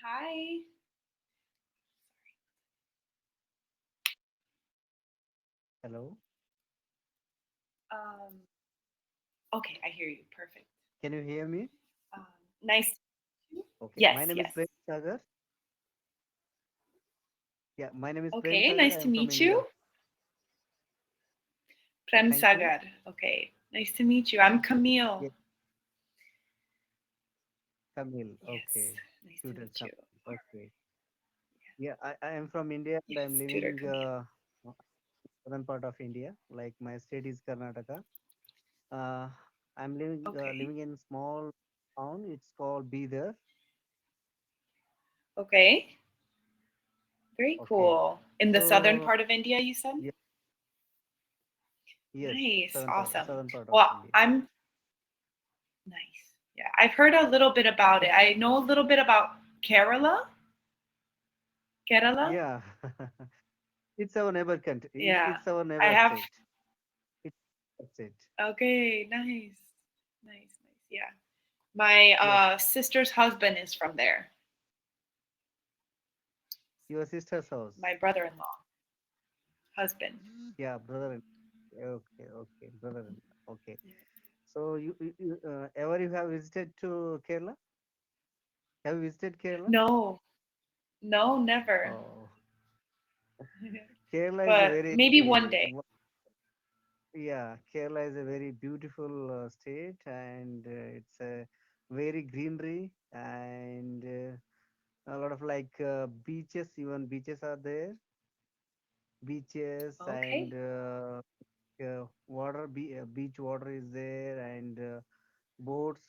Hi. Hello, Um, okay, I hear you. Perfect. can you hear me? Um, nice to meet you. Okay, my Yes, name is yes. Prem Sagar. Yeah, my name is Prem Okay, Sagar. nice I to am from meet India. you. Yeah, Prem thank you. Sagar. Okay, nice to meet you. I'm Camille. Yeah, Camille. Yes, Okay, nice to tutor meet you. Camille. Okay. Yeah, I am from India and I'm Yes, tutor living Camille. southern part of India. Like my state is Karnataka. Uh, I'm Okay, living in small town. It's called Bidar. okay. Very Okay. cool. In the southern So part of India, you said? yeah, yes, Nice, awesome. southern part of Well, India. I'm nice. Yeah, I've heard a little bit about it. I know a little bit about Kerala. Kerala? Yeah, it's our neighbor country. Yeah, It's our I neighbor have. state. It's that's it. Okay, nice. Nice, nice. Yeah. My Yeah, sister's husband is from there. your sister's house. My brother-in-law husband. Yeah, brother. Okay, okay, brother. Okay. So ever you have visited to Kerala? Have you visited Kerala? No, no, never. Oh, Kerala is a But very maybe one day. yeah. Kerala is a very beautiful state, and it's a very greenery and a lot of beaches. Even beaches are there. Beaches and Okay. beach water is there and boats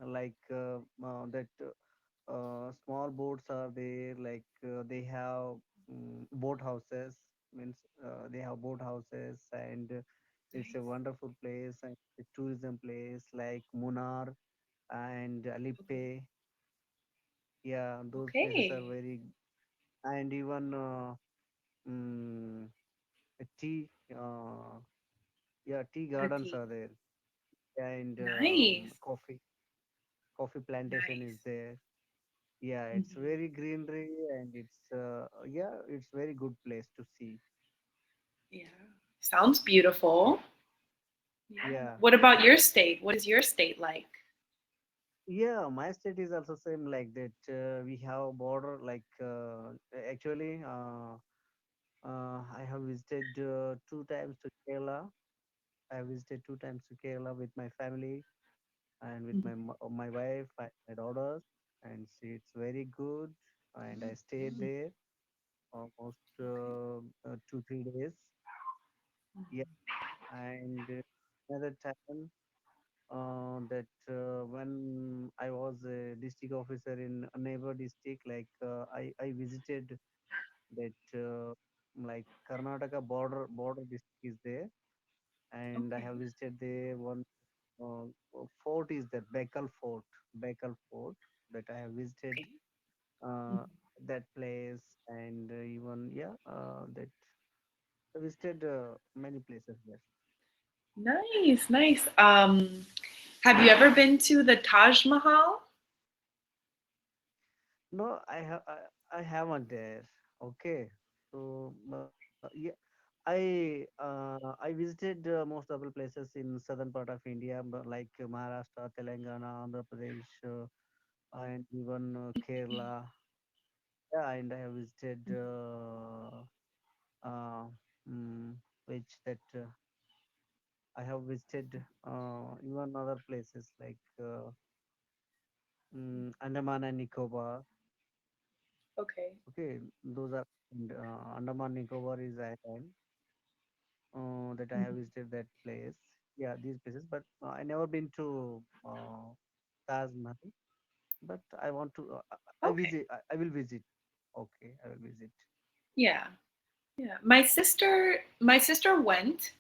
that small boats are there they have boat houses means they have boat houses and it's a Nice. wonderful place and a tourism place like Munnar and Okay. Alipe. Yeah, those places are Okay. very and even mm, a tea yeah, tea gardens Ati. are there and Nice. coffee plantation is Nice. there. Yeah, it's Hmm. very greenery and it's very good place to see. Yeah. Sounds beautiful. Yeah. Yeah, What about your state? What is your state like? yeah. My state is also same like that. We have border actually. I have visited 2 times to Kerala. I have visited 2 times to Kerala with my family and with Mhm. my wife, my daughters, and see it's very good. And I stayed there almost Okay. 2 3 days. Yeah, and another time that when I was a district officer in a neighbor district, I visited that Karnataka border district is there, and I have Okay. visited the one uh, fort is there, Bekal Fort that I have visited Okay. uh, Mhm. that place, and even yeah that I visited many places there. Nice, nice. Have you ever been to the Taj Mahal? No, I haven't there. Okay, so yeah, I visited most of the places in southern part of India, but like Maharashtra, Telangana, Andhra Pradesh, and even Kerala. Yeah, and I have visited uh, mm, which that I have visited even other places like Andaman and Nicobar. Okay. Okay, those are and, Andaman Nicobar is island that I have Mhm. visited that place. Yeah, these places, but I never been to Taj Mahal. But I want to. Okay. I will visit. Okay, I will visit. Yeah. Yeah. My sister went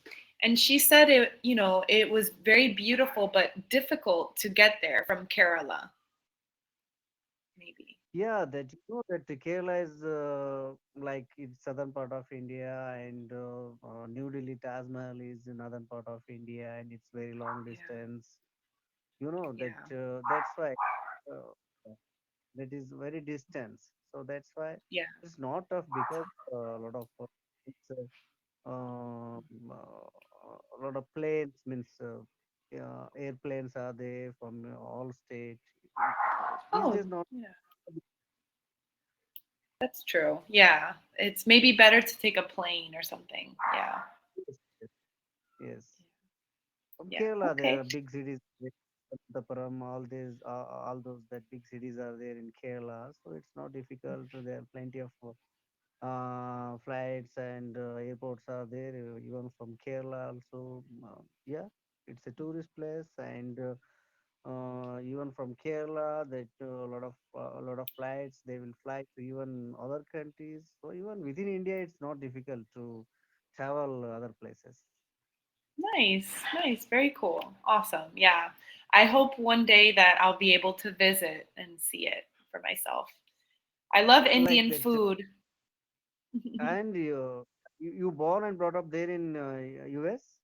and she said it was very beautiful but difficult to get there from Kerala, maybe. Yeah, that that the Kerala is like in southern part of India, and New Delhi Taj Mahal is in northern part of India, and it's very long Yeah. distance. You know that Yeah. that's why. Uh, that is very distance. So that's why Yeah. it's not tough because a lot of it's, a lot of planes means airplanes are there from all states. These Oh, days not. yeah. That's true. Yeah. It's maybe better to take a plane or something. Yeah. Yes, yes. Yes. From Yeah. Kerala, there Okay. are big cities, like Matapuram, all those that big cities are there in Kerala. So it's not difficult. There are plenty of flights and airports are there, even from Kerala also. Yeah, it's a tourist place, and even from Kerala, that a lot of flights they will fly to even other countries. So even within India, it's not difficult to travel other places. Nice. Nice. Very cool. Awesome. Yeah. I hope one day that I'll be able to visit and see it for myself. I love Like Indian that, food. and you born and brought up there in US?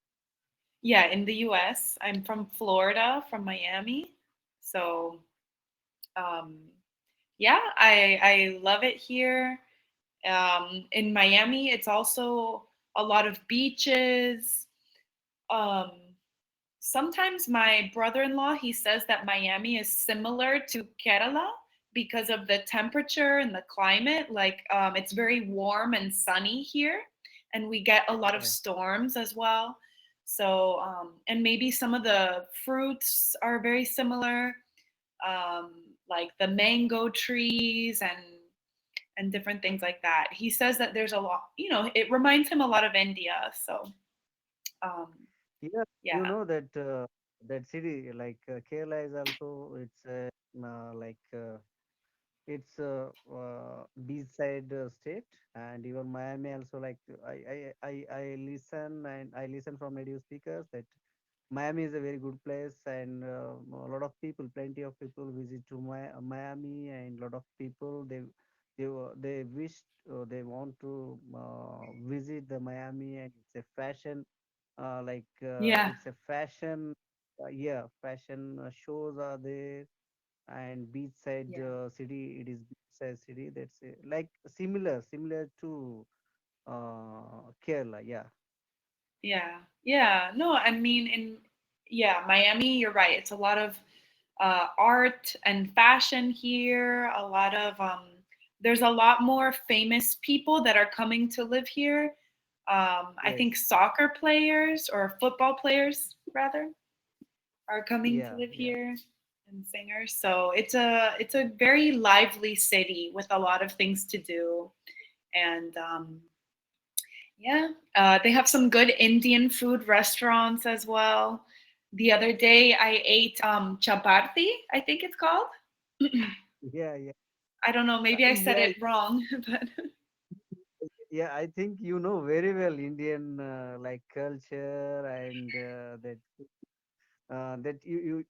Yeah, in the US. I'm from Florida, from Miami. So, um, yeah, I love it here. In Miami, it's also a lot of beaches. Um, Sometimes my brother-in-law he says that Miami is similar to Kerala because of the temperature and the climate. Like it's very warm and sunny here, and we get a lot of Yeah, storms as well. So and maybe some of the fruits are very similar, like the mango trees and different things like that. He says that there's a lot. It reminds him a lot of India. So um, yeah. You yeah, know that that city like Kerala is also it's like it's beach side state, and even Miami also like I listen and I listen from radio speakers that Miami is a very good place, and a lot of people, plenty of people visit to Miami, and a lot of people they wish they want to visit the Miami, and it's a fashion yeah, it's a fashion yeah, fashion shows are there, and beachside yeah. city. It is beachside city. That's like similar to Kerala. Yeah. Yeah, yeah. No, I mean, yeah, Miami, you're right. It's a lot of art and fashion here. There's a lot more famous people that are coming to live here. I Yes. think soccer players or football players, rather, are coming to Yeah. live Yeah. here and singers. So it's a very lively city with a lot of things to do. And yeah, they have some good Indian food restaurants as well. The other day, I ate chapati, I think it's called. Yeah. Yeah. I don't know, maybe I said Yeah. it wrong, but Yeah. I think you know very well Indian like culture, and that you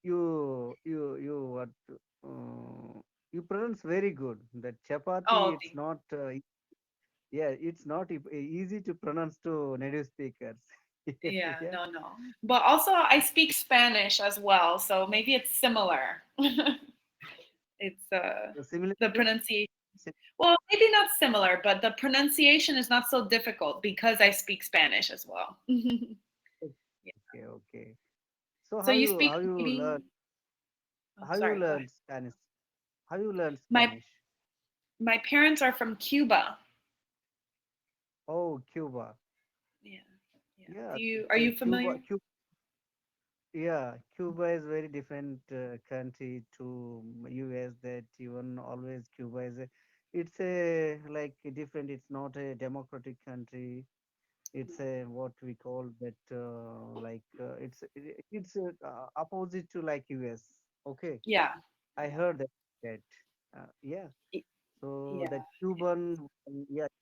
what you pronounce very good. That chapati, oh, it's not yeah, it's not easy to pronounce to native speakers. yeah, Yeah. no, no. But also, I speak Spanish as well, so maybe it's similar. It's So similar. the pronunciation. Well, maybe not similar, but the pronunciation is not so difficult because I speak Spanish as well. Yeah. Okay, okay. So So you speak how you maybe? learn Oh, how you sorry, go ahead. learn Spanish? How you learn My Spanish? my parents are from Cuba. Oh, Cuba. Yeah, yeah. Yeah, Are the you familiar? Yeah, Cuba is very different country to US. That even always Cuba is it's a like different. It's not a democratic country. It's a what we call that it's opposite to like US. Okay, Yeah, I yeah, heard that. Yeah. Y- So yeah, the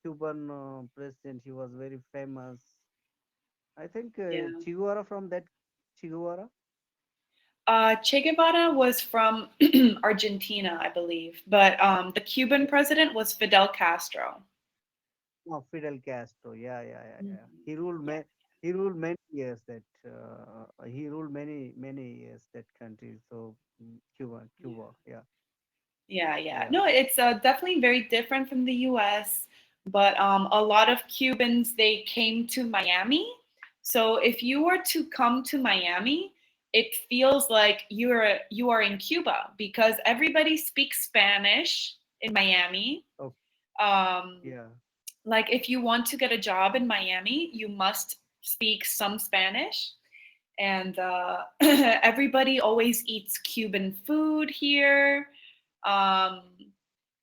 Cuban president, he was very famous. I think yeah. Che Guevara from that Che Guevara. Che Guevara was from Argentina, I believe, but the Cuban president was Fidel Castro. No, Fidel Castro. Yeah, yeah, yeah, Mhm. yeah. Yeah, He ruled many years that he ruled many years that country. So Cuba, yeah. Yeah. Yeah, yeah. Yeah. No, it's definitely very different from the US, but a lot of Cubans they came to Miami. So if you were to come to Miami, it feels like you are in Cuba because everybody speaks Spanish in Miami. Oh, Um, yeah. like if you want to get a job in Miami, you must speak some Spanish. And everybody always eats Cuban food here. Um,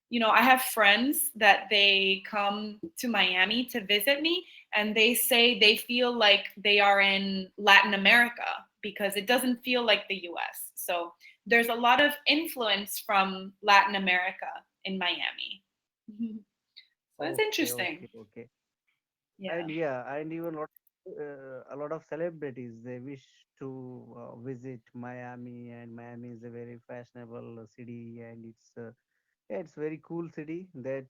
you know, I have friends that they come to Miami to visit me, and they say they feel like they are in Latin America because it doesn't feel like the US. So there's a lot of influence from Latin America in Miami. So it's Okay, okay, interesting. okay. Yeah. And yeah, and even a lot of celebrities they wish to visit Miami, and Miami is a very fashionable city, and yeah, it's very cool city that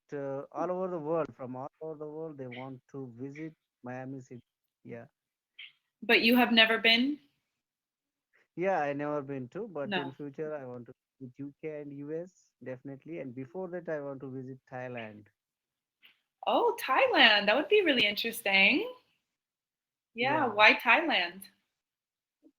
all over the world, from all over the world, they want to visit Miami city. Yeah, But you have never been? yeah, I never been to, but in No. future I want to visit UK and US definitely, and before that I want to visit Thailand. Oh, Thailand. That would be really interesting. Yeah, Yeah. why Thailand?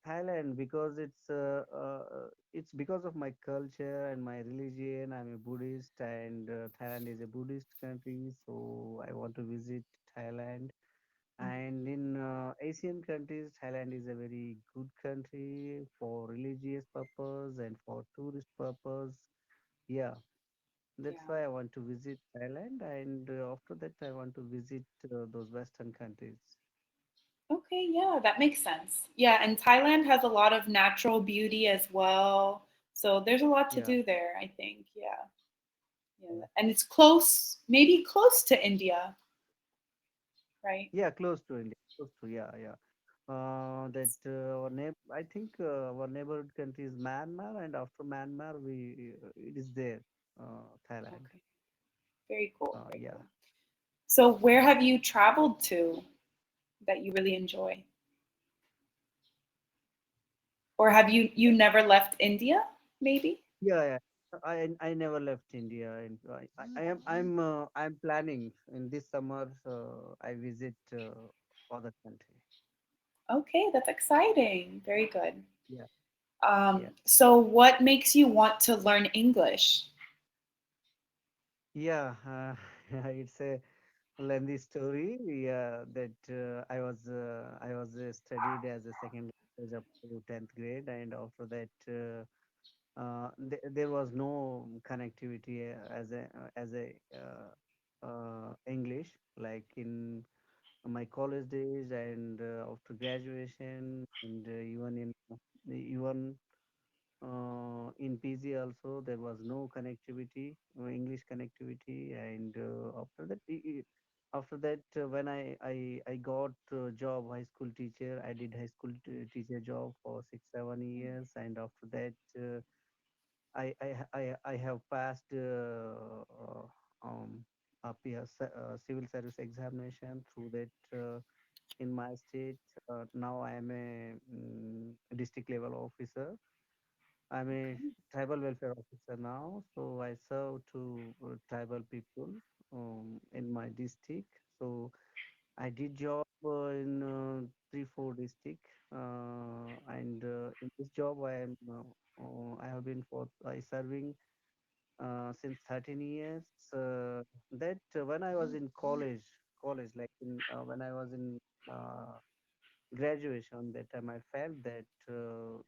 Thailand because it's because of my culture and my religion. I'm a Buddhist, and Thailand is a Buddhist country, so I want to visit Thailand. And in Asian countries, Thailand is a very good country for religious purpose and for tourist purpose. Yeah, that's Yeah. why I want to visit Thailand, and after that, I want to visit those Western countries. Okay, yeah, that makes sense. Yeah, and Thailand has a lot of natural beauty as well. So there's a lot to Yeah. do there, I think. Yeah. Yeah. Yeah. And it's close, maybe close to India, right? Yeah, close to India. Close to, yeah, yeah. That our I think our neighborhood country is Myanmar, and after Myanmar, it is there, Thailand. Okay. Very cool. Very Yeah, cool. So where have you traveled to that you really enjoy? Or have you never left India, maybe? yeah, yeah. I never left India, and I'm planning in this summer. I visit other country. Okay, that's exciting. Very good. Yeah, yeah, So what makes you want to learn English? yeah. It's a lengthy story. Yeah, that I was studied as a second language up to 10th grade, and after that there was no connectivity as a English like in my college days, and after graduation, and even in PG also there was no connectivity, no English connectivity, and after that when I got job high school teacher, I did high school teacher job for 6 7 years, and after that I have passed civil service examination through that in my state. Now I am a district level officer. I'm a tribal welfare officer now, so I serve to tribal people in my district. So I did job in 3 4 district, and in this job I have been for I serving since 13 years. That when I was in college like when I was in uh, graduation, that time I felt that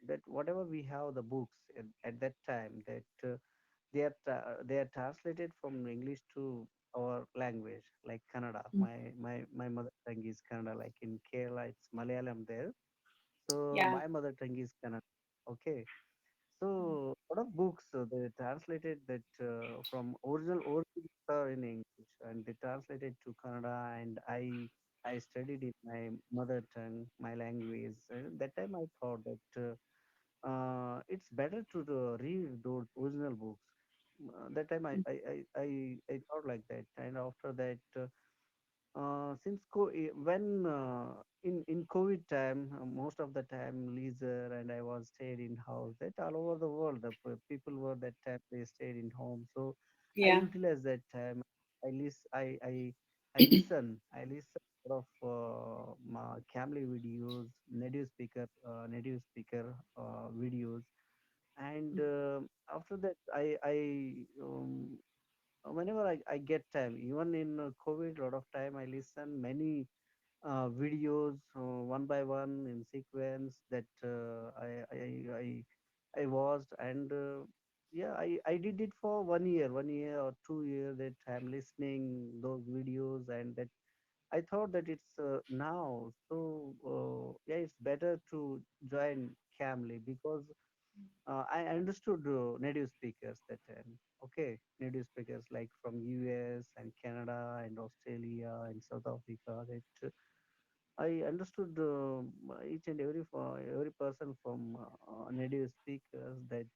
that whatever we have the books at that time, that they are translated from English to our language like Kannada. My mother tongue is Kannada. Like in Kerala, it's Malayalam there. So Yeah. my mother tongue is Kannada. Okay. So a lot of books they translated that from original are in English, and they translated to Kannada, and I studied in my mother tongue, my language. That time I thought that it's better to read those original books. That time I thought like that, and after that. when in COVID time, most of the time leisure and I was stayed in house. That all over the world, the people were that time they stayed in home. So I Yeah. utilize that time. I listen a lot of Camille videos, native speaker videos, and after that whenever I get time, even in COVID, a lot of time I listen many videos one by one in sequence that I watched, and yeah, I did it for 1 year or 2 years that I'm listening those videos, and that I thought that it's now so yeah, it's better to join Camly because I understood native speakers that time. Okay, native speakers like from US and Canada and Australia and South Africa. That I understood each and every person from native speakers. That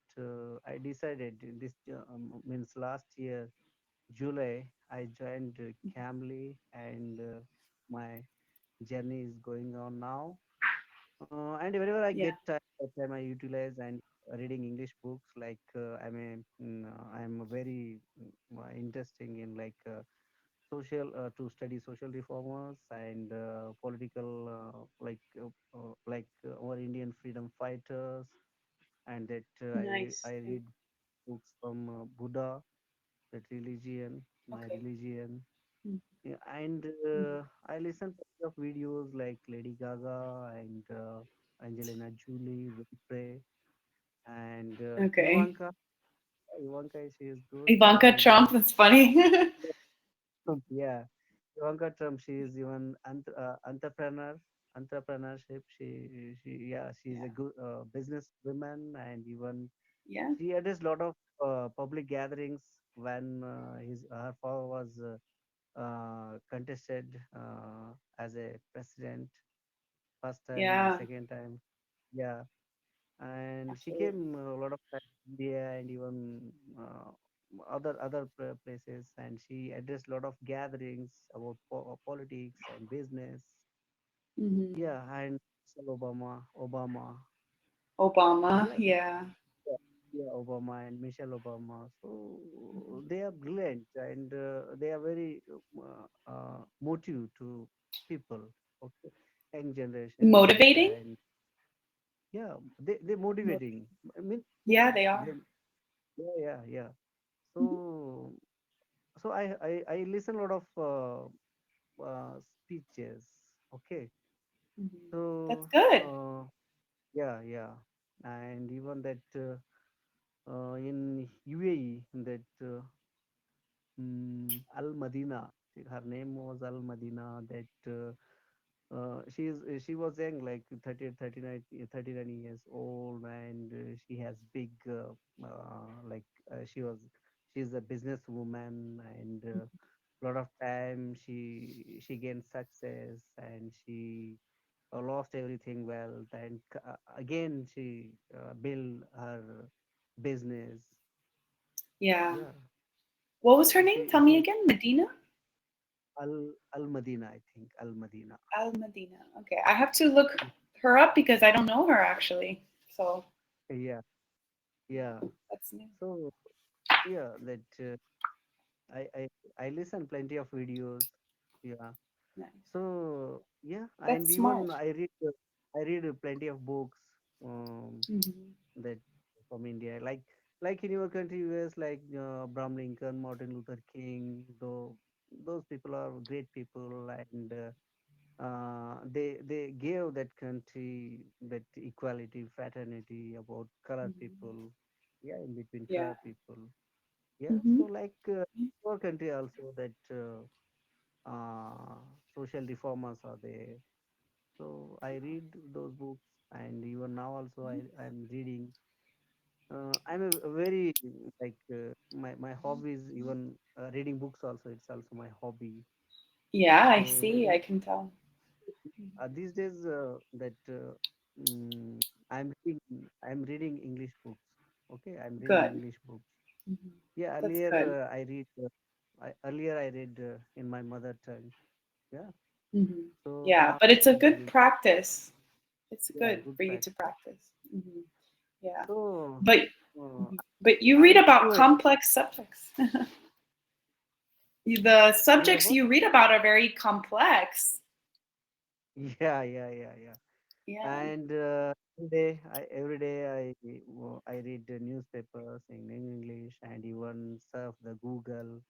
I decided in this means last year July I joined Camly, and my journey is going on now. And whenever I Yeah. get time, that time I utilize and reading English books. Like I'm very interesting in like social to study social reformers and political our Indian freedom fighters, and that I Nice. Yeah. read books from Buddha, that religion, my Okay. religion. Mhm. Yeah, and Mhm. I listen to of videos like Lady Gaga and Angelina Jolie, Winfrey, and Okay. Ivanka. Ivanka, she is good, Ivanka and Trump. That's funny. yeah, Ivanka Trump. She is even entrepreneurship. She's Yeah. a good business woman, and even Yeah. she addressed a lot of public gatherings when his her father was contested as a president first time and Yeah. second time. Yeah, and she Absolutely. came a lot of time to India and even other places, and she addressed a lot of gatherings about politics and business. Hmm. Yeah, and Michelle Obama. Obama. Yeah, Yeah. yeah, yeah, Obama and Michelle Obama. So they are brilliant, and they are very motive to people. Okay, young generations, Motivating. and yeah, they motivating. I mean, Yeah, yeah, they they, are. yeah. Mhm. So I listen a lot of speeches. Okay, Mhm. That's so good. yeah, and even that in UAE that Al Madina, her name was Al Madina. That she was young, like 30, 39, 39 years old, and she has big she's a businesswoman, and lot of time she gained success, and she lost everything wealth, and again she built her business. Yeah. Yeah, What was her name? Tell me she again. Medina? Al Madina, I think Al Madina. Al Medina. Okay. I have to look her up because I don't know her actually. So Yeah, yeah. that's new. So yeah, that I I I listen plenty of videos. Yeah. Nice. So yeah, and That's even smart. I read plenty of books Hmm. that from India, like in your country, US, like Abraham Lincoln, Martin Luther King. Though those people are great people, and they gave that country that equality, fraternity about color Hmm. people. Yeah, in between Yeah. color people. Yeah, Hmm. so like our country also that social reformers are there. So I read those books, and even now also I'm reading. I'm a very like my hobby is even reading books also. It's also my hobby. Yeah, I So see. I can tell. these days that mm, I'm reading English books. Okay, I'm reading Good. English books. Hmm. Yeah, That's good. earlier I read in my mother tongue. Yeah. Hmm. So Yeah, but it's a good we, practice. It's yeah, good good for you to practice. practice. Hmm. Yeah, So but uh, mhm. But you read I'm about also complex subjects. The read subjects about. you read about are very complex. Yeah, yeah, yeah, yeah. Yeah. And every day I read the newspapers in English and even surf the Google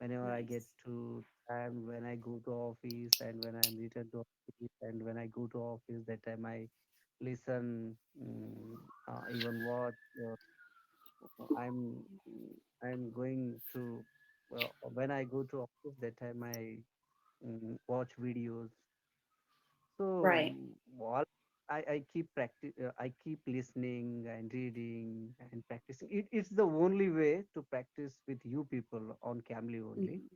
whenever I get Nice. to time when I go to office and when I'm return to office and when I go to office that time I listen even what I'm I'm going to when I go to office that time I watch videos. So Right. all I keep practice I keep listening and reading and practicing. It's the only way to practice with you people on Camly only. Hmm.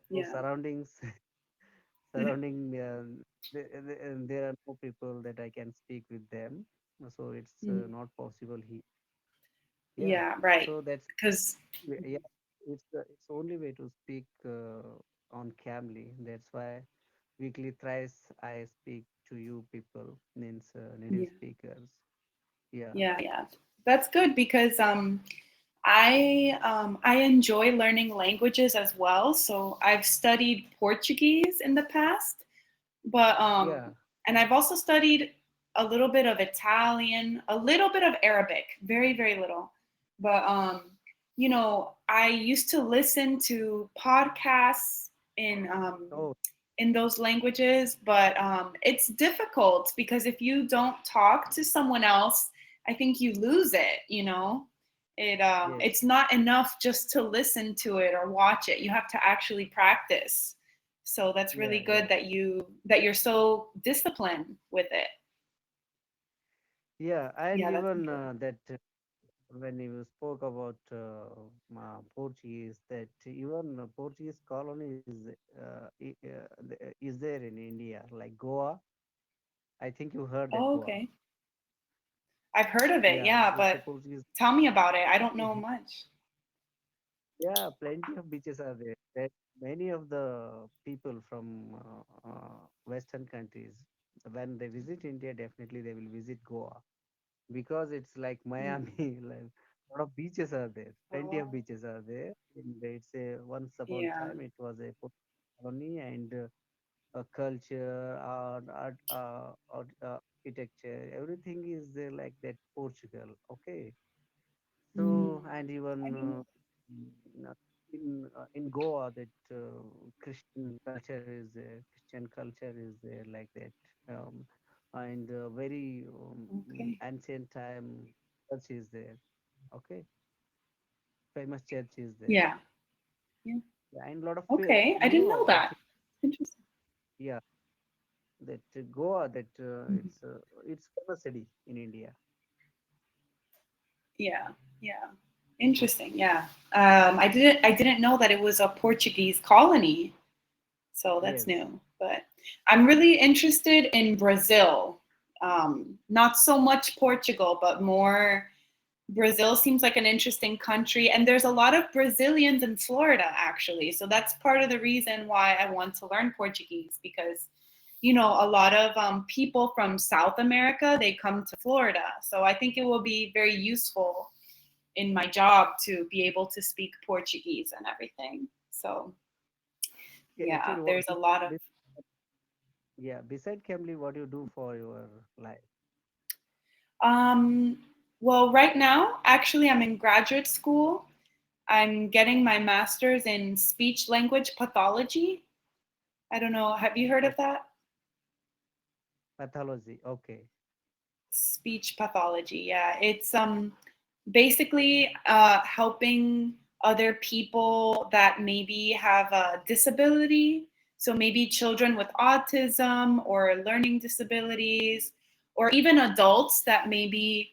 So Yeah. surrounding there are no people that I can speak with them. So it's Mhm. not possible here. Yeah. Yeah. Right. So that's Because yeah. It's only way to speak on Camly. That's why weekly thrice I speak to you people, means native yeah. speakers. Yeah. Yeah. Yeah. That's good because I enjoy learning languages as well. So I've studied Portuguese in the past, but Yeah. and I've also studied a little bit of Italian, a little bit of Arabic, very very little. But I used to listen to podcasts in Oh, in those languages, but it's difficult because if you don't talk to someone else, I think you lose it. yes. It's not enough just to listen to it or watch it. You have to actually practice. So that's really Yeah, good yeah. that you're so disciplined with it. Yeah. And Yeah, that's even important. that when you spoke about Portuguese, that even Portuguese colony is there in India, like Goa. I think you heard that Oh, Goa. okay. I've heard of it, Yeah, yeah, it's a but Portuguese. tell me about it. I don't know much. Yeah, plenty of beaches are there. That many of the people from Western countries, when they visit India, definitely they will visit Goa because it's like Mm. Miami. Like a lot of beaches are there. Plenty of Oh, beaches are there. And it's a once upon yeah. time it was a colony and a culture, architecture, everything is there like that. Portugal, okay. Mm. So, and I even didn't know. in Goa, that Christian culture is there. Christian culture is there like that, and very Okay. ancient time church is there. Okay, famous church is there. Yeah. Yeah. Yeah, and a lot of Okay. I didn't know I that. think Interesting. yeah, that Goa, that Mhm. it's famous city in India. Yeah. Yeah. Interesting. Yeah. I didn't know that it was a Portuguese colony. So that's Yes. new. But I'm really interested in Brazil. Not so much Portugal, but more Brazil seems like an interesting country. And there's a lot of Brazilians in Florida, actually. So that's part of the reason why I want to learn Portuguese because, a lot of people from South America, they come to Florida. So I think it will be very useful in my job to be able to speak Portuguese and everything. So Yeah, yeah, actually, there's a lot of yeah, beside Camly, what do you do for your life? Um, well, right now, actually, I'm in graduate school. I'm getting my master's in speech language pathology. I don't know. Have you heard Oh, of that? pathology. Okay. Speech pathology. Yeah, it's basically helping other people that maybe have a disability. So maybe children with autism or learning disabilities, or even adults that maybe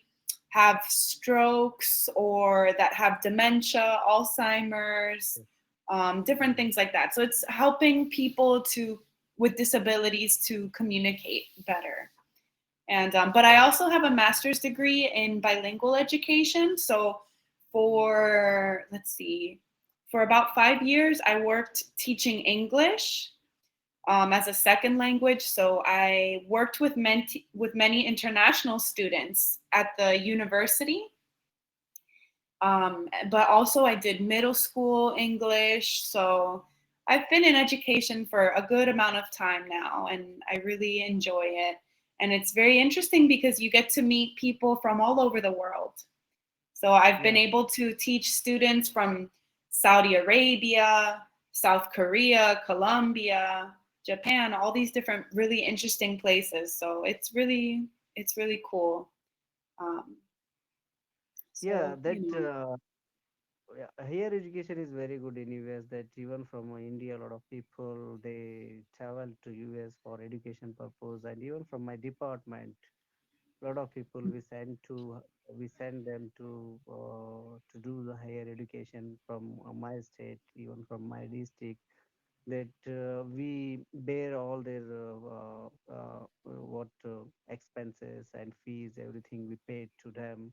have strokes or that have dementia, Alzheimer's, Yes. different Mm. things like that. So it's helping people to with disabilities to communicate better. And but I Oh, also have a master's degree in bilingual education. So for let's see, for about 5 years, I worked teaching English. as a second language. So I worked with many international students at the university. But also, I did middle school English. So I've been in education for a good amount of time now, and I really enjoy it. And it's very interesting because you get to meet people from all over the world. So I've been Yeah, able to teach students from Saudi Arabia, South Korea, Colombia, Japan, all these different really interesting places. So it's really cool. Um, yeah. so That yeah, higher education is very good in US. That even from India, a lot of people they travel to US for education purpose, and even from my department, a lot of people we send them to do the higher education from my state, even from my district. That we bear all their what expenses and fees, everything we paid to them.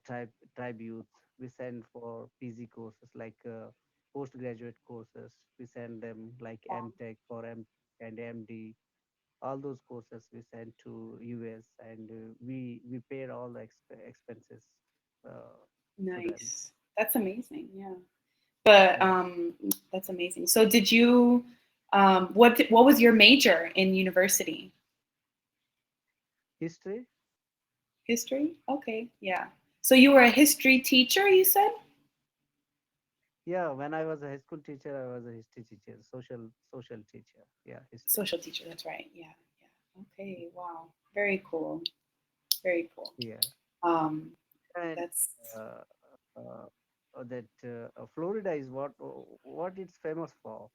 Tribe youth we send for PG courses like postgraduate courses. We send them like MTech for M and MD. All those courses we send to US, and we paid all the expenses uh, to them. nice. That's amazing. Yeah. But Yeah, that's amazing. So did you what was your major in university? history. History? Okay. Yeah. So you were a history teacher, you said? Yeah, when I was a high school teacher, I was a history teacher, social teacher. Yeah, history. Social teacher, that's right. Yeah. Yeah. Okay. Wow. Very cool. Very cool. Yeah, Um and that's uh, that Florida is what it's famous for.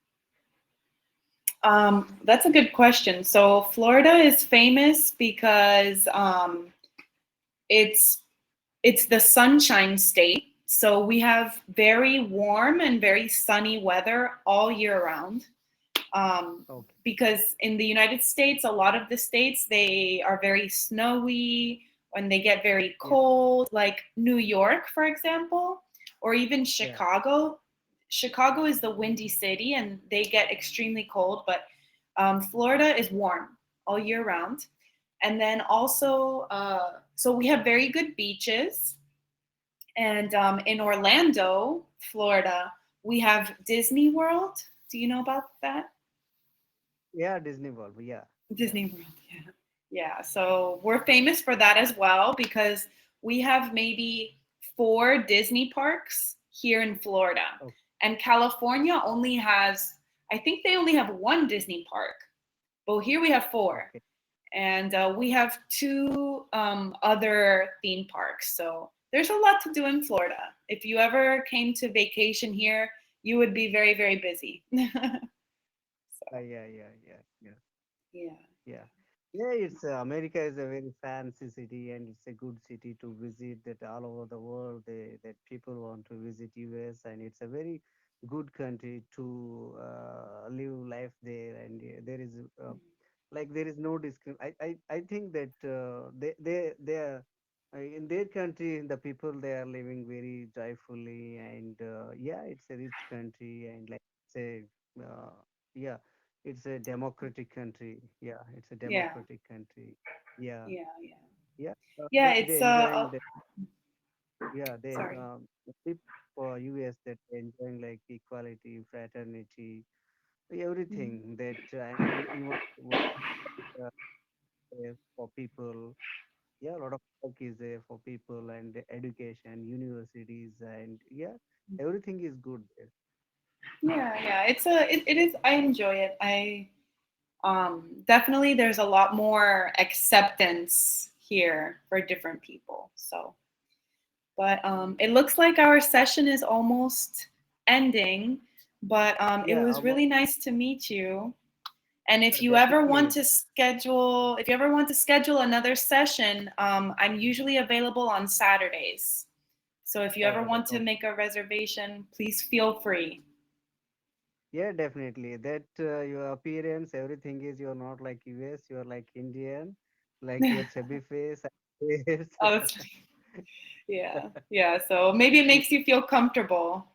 that's a good question. So Florida is famous because it's it's the sunshine state. So we have very warm and very sunny weather all year round. Okay. Because in the United States, a lot of the states they are very snowy when they get very Yeah, cold, like New York, for example, or even yeah, Chicago. Chicago is the windy city, and they get extremely cold. But Florida is warm all year round, and then also, so we have very good beaches. And in Orlando, Florida, we have Disney World. Do you know about that? yeah. Disney World. Yeah, yeah. Disney World, yeah. Yeah, so we're famous for that as well because we have maybe 4 Disney parks here in Florida. Okay, And California only has, I think they only have 1 Disney park, but here we have 4. okay. And we have 2 other theme parks. So there's a lot to do in Florida. If you ever came to vacation here, you would be very, very busy. So, Yeah, yeah, yeah, yeah. yeah. Yeah, yeah. It's America is a very fancy city, and it's a good city to visit. That all over the world, that people want to visit US, and it's a very good country to live life there. And there is like there is no I think that they are in their country, the people they are living very joyfully, and yeah, it's a rich country, and like say yeah, it's a democratic country. Yeah, it's a Yeah. democratic country. Yeah, Yeah, yeah. yeah. Yeah, They it's enjoying the yeah they sorry. the people for US that they enjoying like equality, fraternity, everything that and even work uh, there for people. Yeah, a lot of work is there for people and the education, universities, and yeah, everything is good there. Yeah, yeah. It is I enjoy it. I definitely there's a lot more acceptance here for different people. So, but it looks like our session is almost ending, but it Yeah, was really nice to meet you. And yeah, definitely. if you ever want to schedule another session, I'm usually available on Saturdays. So if you ever want to Okay. make a reservation, please feel free. Yeah, definitely. That your appearance, everything is you're not like US, you're like Indian, like your chubby face, and face. Oh, that's funny. Yeah, yeah. So maybe it makes you feel comfortable.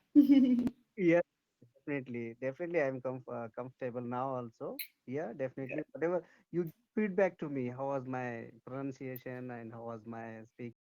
Yeah, definitely. I'm comfortable now also. Yeah, definitely. Whatever you feedback to me, how was my pronunciation and how was my speaking?